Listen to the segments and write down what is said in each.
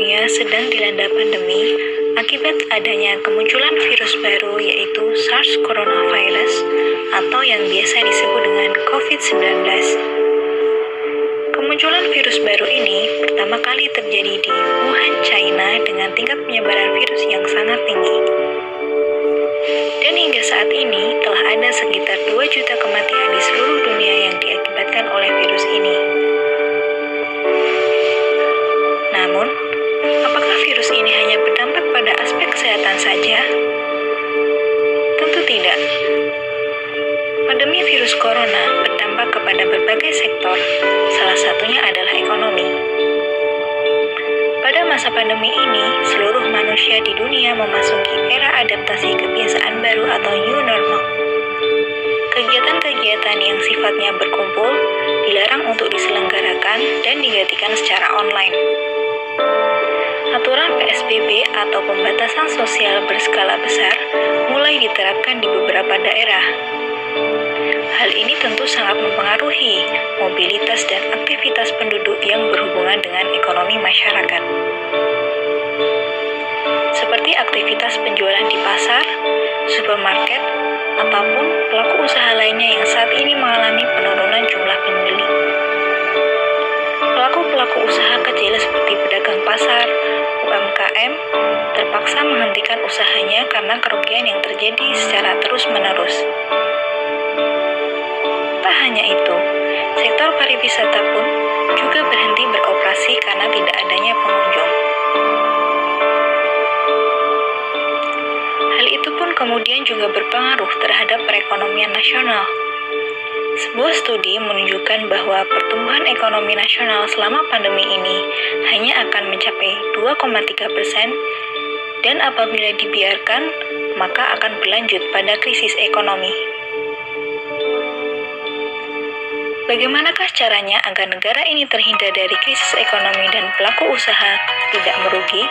dunia sedang dilanda pandemi akibat adanya kemunculan virus baru yaitu SARS coronavirus atau yang biasa disebut dengan COVID-19. Kemunculan virus baru ini pertama kali terjadi di Wuhan, China dengan tingkat penyebaran virus yang sangat tinggi. Dan hingga saat ini telah ada sekitar 2 juta kematian di seluruh dunia yang diakibatkan oleh virus ini. Namun, apakah virus ini hanya berdampak pada aspek kesehatan saja? Tentu tidak. Pandemi virus corona berdampak kepada berbagai sektor, salah satunya adalah ekonomi. Pada masa pandemi ini, seluruh manusia di dunia memasuki era adaptasi kebiasaan baru atau new normal. Kegiatan-kegiatan yang sifatnya berkumpul dilarang untuk diselenggarakan dan digantikan secara online. Aturan PSBB atau pembatasan sosial berskala besar mulai diterapkan di beberapa daerah. Hal ini tentu sangat mempengaruhi mobilitas dan aktivitas penduduk yang berhubungan dengan ekonomi masyarakat. Seperti aktivitas penjualan di pasar, supermarket, ataupun pelaku usaha lainnya yang saat ini mengalami penurunan jumlah pembeli. Pelaku-pelaku usaha kecil seperti pedagang pasar, UMKM, terpaksa menghentikan usahanya karena kerugian yang terjadi secara terus-menerus. Tak hanya itu, sektor pariwisata pun juga berhenti beroperasi karena tidak adanya pengunjung. Hal itu pun kemudian juga berpengaruh terhadap perekonomian nasional. Sebuah studi menunjukkan bahwa pertumbuhan ekonomi nasional selama pandemi ini hanya akan mencapai 2,3% dan apabila dibiarkan, maka akan berlanjut pada krisis ekonomi. Bagaimanakah caranya agar negara ini terhindar dari krisis ekonomi dan pelaku usaha tidak merugi?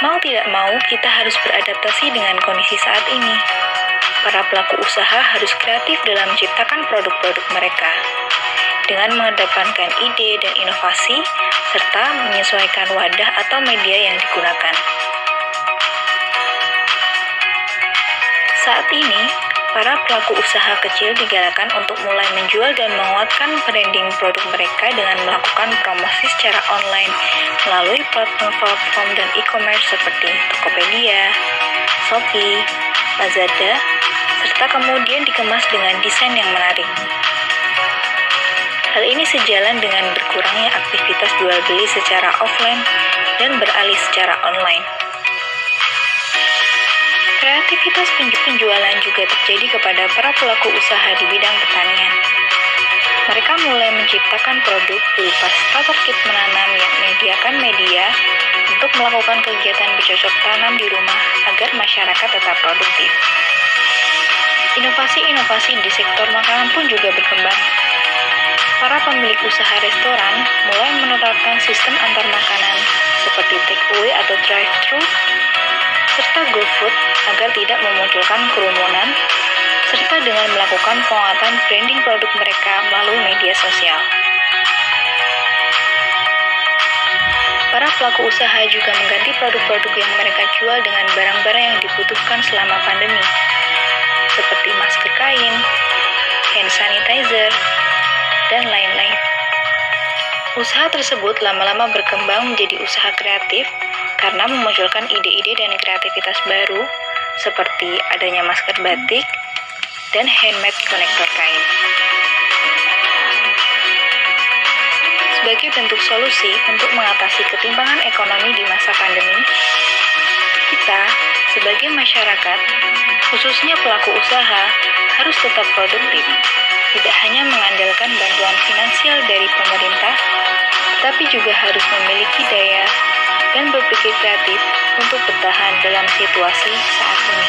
Mau tidak mau, kita harus beradaptasi dengan kondisi saat ini. Para pelaku usaha harus kreatif dalam menciptakan produk-produk mereka, dengan mengedepankan ide dan inovasi, serta menyesuaikan wadah atau media yang digunakan. Saat ini, para pelaku usaha kecil digalakkan untuk mulai menjual dan menguatkan branding produk mereka dengan melakukan promosi secara online melalui platform dan e-commerce seperti Tokopedia, Shopee, Lazada, serta kemudian dikemas dengan desain yang menarik. Hal ini sejalan dengan berkurangnya aktivitas jual beli secara offline dan beralih secara online. Kreativitas penjualan juga terjadi kepada para pelaku usaha di bidang pertanian. Mereka mulai menciptakan produk berupa starter kit menanam yang menyediakan media untuk melakukan kegiatan bercocok tanam di rumah agar masyarakat tetap produktif. Inovasi-inovasi di sektor makanan pun juga berkembang. Para pemilik usaha restoran mulai menerapkan sistem antar makanan seperti take away atau drive-thru, serta GoFood agar tidak memunculkan kerumunan, serta dengan melakukan penguatan branding produk mereka melalui media sosial. Para pelaku usaha juga mengganti produk-produk yang mereka jual dengan barang-barang yang dibutuhkan selama pandemi, seperti masker kain, hand sanitizer, dan lain-lain. Usaha tersebut lama-lama berkembang menjadi usaha kreatif karena memunculkan ide-ide dan kreativitas baru seperti adanya masker batik dan handmade konektor kain. Sebagai bentuk solusi untuk mengatasi ketimpangan ekonomi di masa pandemi, kita sebagai masyarakat, khususnya pelaku usaha, harus tetap produktif, tidak hanya mengandalkan bantuan finansial dari pemerintah, tetapi juga harus memiliki daya dan berpikir kreatif untuk bertahan dalam situasi saat ini.